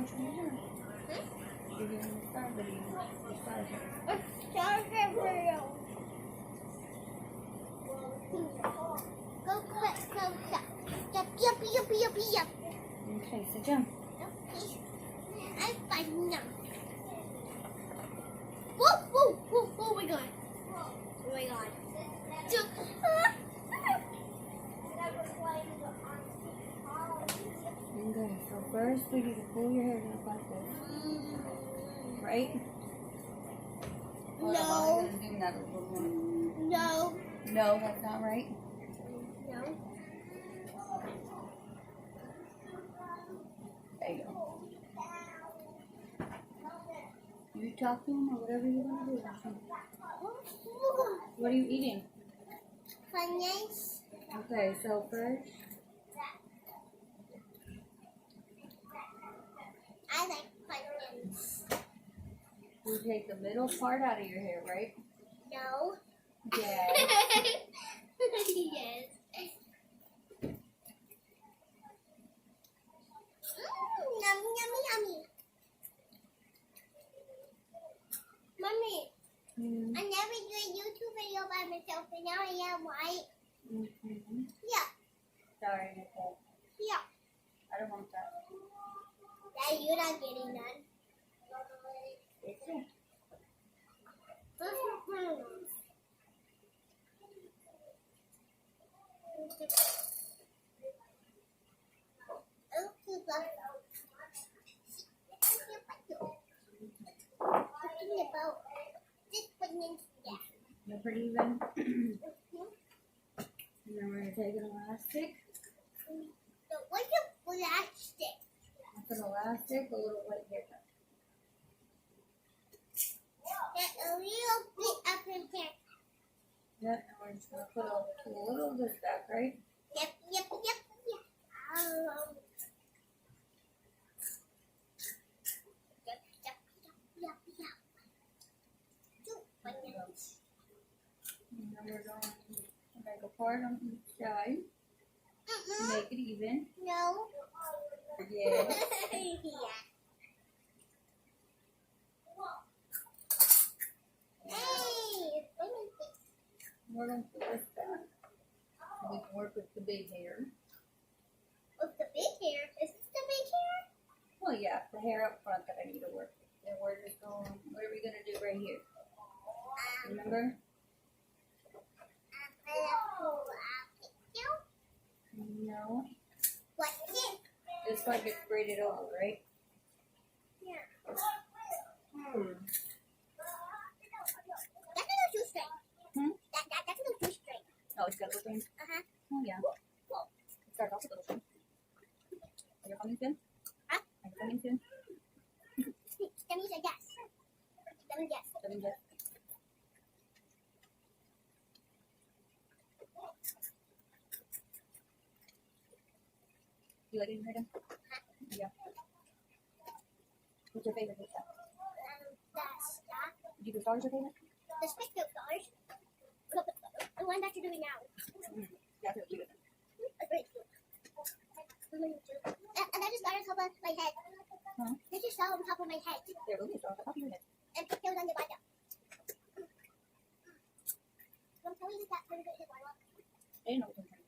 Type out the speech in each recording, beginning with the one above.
much more hair. You're getting the star video. The star hair. Star video. Go quick, close up. Yup. Okay, so jump. I'm fine now. Whoa, oh my god. Oh my god. Okay, so first we need to pull your hair down like this. Right? No. I'm going to zoom that a little more. No. No, that's not right. No. There you go. You talk to him or whatever you want to do. What are you eating? Funyuns. Okay, so first, I like Funyuns. you take the middle part out of your hair, right? No. Yes. Yes. Yummy. Mommy, I never do a YouTube video by myself, and now I am, right? Mm-hmm. Yeah. Sorry, Nicole. Yeah. I don't want that. Daddy, you're not getting none. It's okay. You're pretty even. And then we're going to take an elastic. What's a plastic? With an elastic, a little white haircut. Get a little bit up in here. Yep, and we're just going to put a little of this back, right? Yep. And then we're going to make a part on each side. Make it even. No. Yeah. We're going to put this back. So we can work with the big hair. With the big hair? Is this the big hair? Well, yeah, the hair up front that I need to work with. Then we're just going, what are we going to do right here? Remember? No. What's it? This part gets braided off, right? Yeah. Hmm. That's a little too straight. Hmm? That's a little too straight. Oh, it's got a little thing? Uh-huh. Oh, yeah. It starts off with a little thing. Are you coming soon? Huh? Are you coming soon? That means a yes. That means yes. Coming yet? You like it in here then? Yeah. What's your favorite haircut? Did you do stars your favorite? The spectacle stars. The one that you're doing now. That's really cute. That's very cute. And I just got on top of my head. Huh? They just fell on top of my head. There, really stars on top of your head. And it was on the bottom. I'm telling you that part of it is my luck. I didn't know it was in here.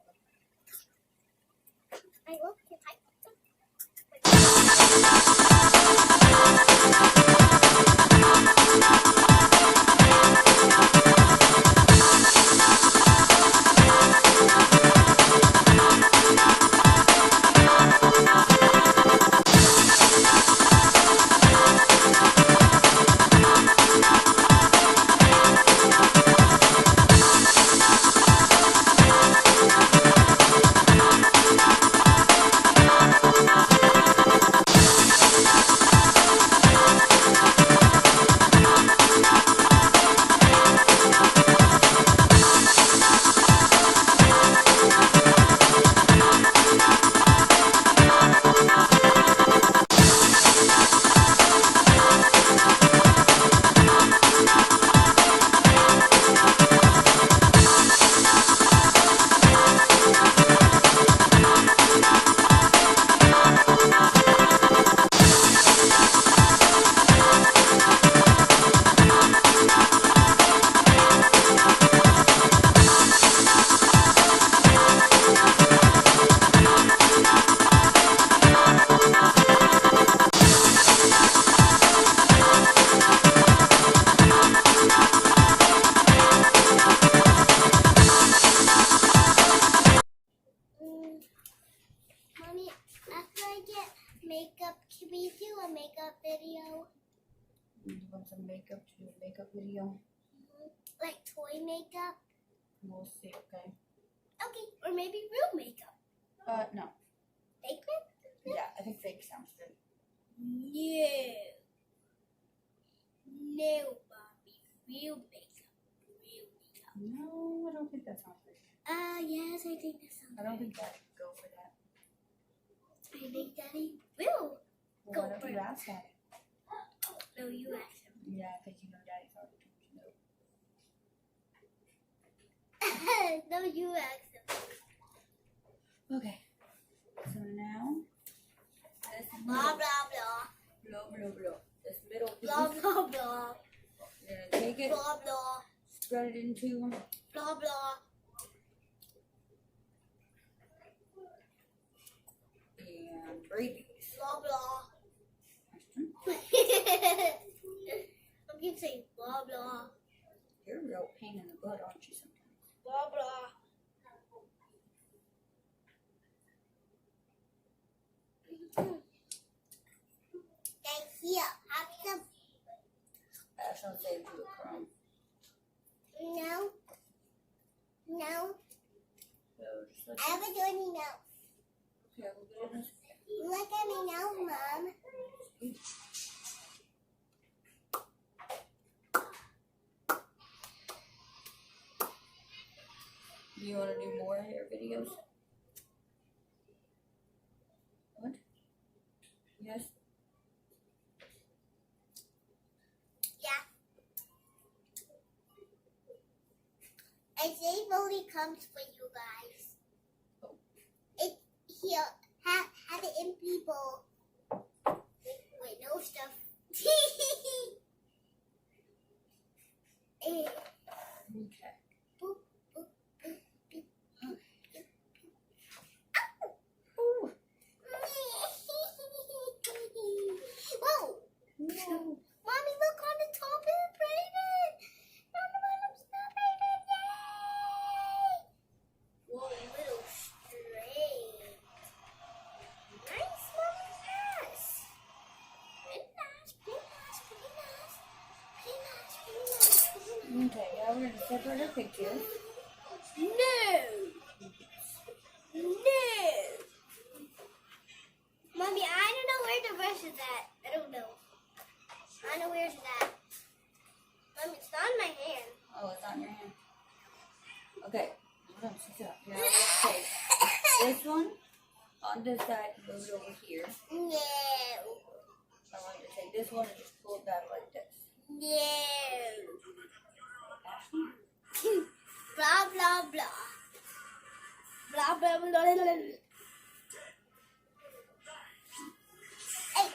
I will type. get makeup? Can we do a makeup video? You want some makeup to do a makeup video? Like toy makeup? We'll see, okay? Okay, or maybe real makeup. No. Fake makeup? Yeah, I think fake sounds good. No. No, Bobby. Real makeup. Real makeup. No, I don't think that sounds good. Yes, I think that sounds I don't think Daddy would go for that. I think Daddy will. Well, Go why don't for you it. ask Daddy? No, you ask him. Yeah, because you know Daddy's already told you no. No, you ask him. Okay. So now, this Blah, blah, blah. blah, blah, blah. This middle piece, Blah, blah, blah. you're gonna take it, Blah, blah. spread it into, Blah, blah. and braid these. Blah, blah. I'm going to say blah, blah. You're a real pain in the butt, aren't you, sometimes? Blah, blah. Thank you. Have some. Ashland saved you a crumb. No. No. So just like I haven't done any now. okay, we'll get it. Look at me now, Mom. Do you want to do more hair videos? What? Yes? Yeah. And save only comes for you guys. Oh. It here have it in people. Wait, no stuff. Eh, Okay. boop, boop, boop, boop. Ooh. Whoa! No. Mommy, look on the top of the braided. On the bottom's not braided. Yay! Whoa, little straight. Nice, Mommy. Yes. Pretty nice, pretty nice, pretty nice. Pretty nice, pretty nice, pretty nice. Okay, now we're going to separate our pictures. No! No! Mommy, I don't know where the brush is at. I don't know. I know where's it at. Mommy, it's not in my hand. Oh, it's on your hand. Okay. Hold on, sit up. Now let's take this one on this side and move it over here. No. I want you to take this one and just pull it back like this. No. Ashley? Blah, blah, blah. Blah, blah, blah, blah, blah. Hey.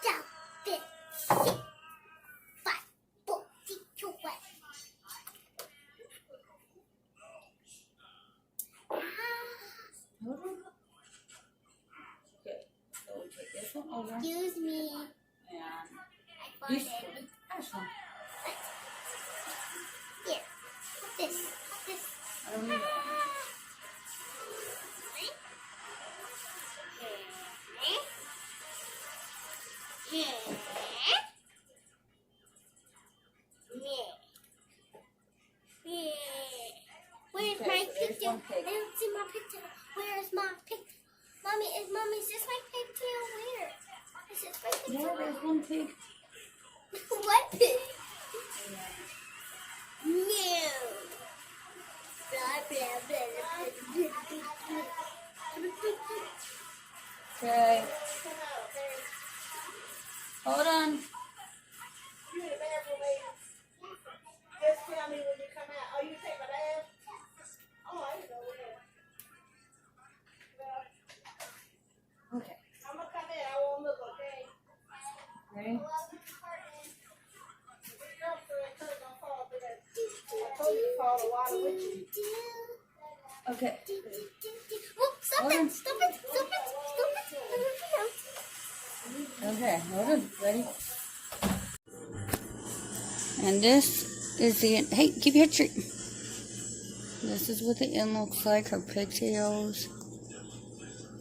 Down, bit, 6, 5, 4, 3, 2, 1. Hold on. Okay. So we take this one over. Excuse me. And I this farted. one. Ashley. Here. This. I don't need that one. Where's Okay, my so there's picture? one pig. I don't see my picture. Where's my picture? Mommy, is this my picture? Where? Is this my picture? Yeah, there's one pig. What pig? Yeah. No. Blah, blah, blah, blah, Okay. Hold on. Just tell me when you come out. Oh, you take my bath? Oh, I didn't know that. Well, Okay. I'm gonna come in. I won't look, okay? Ready? I told you to fall the water with you. Okay. Oh, stop Hold on. it! Stop it! Stop it! Stop it! Okay, hold on. Ready? And this is the end. Hey, keep your tree. This is what the end looks like. Her pigtails.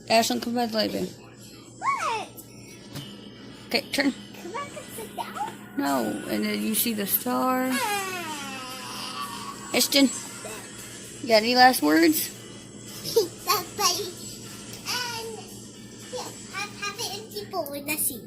Ashlyn, come back, baby. What? Okay, turn. Come back and sit down? No, and then you see the star. Ashton, you got any last words? Bye. And yeah, have an empty bowl in the sea.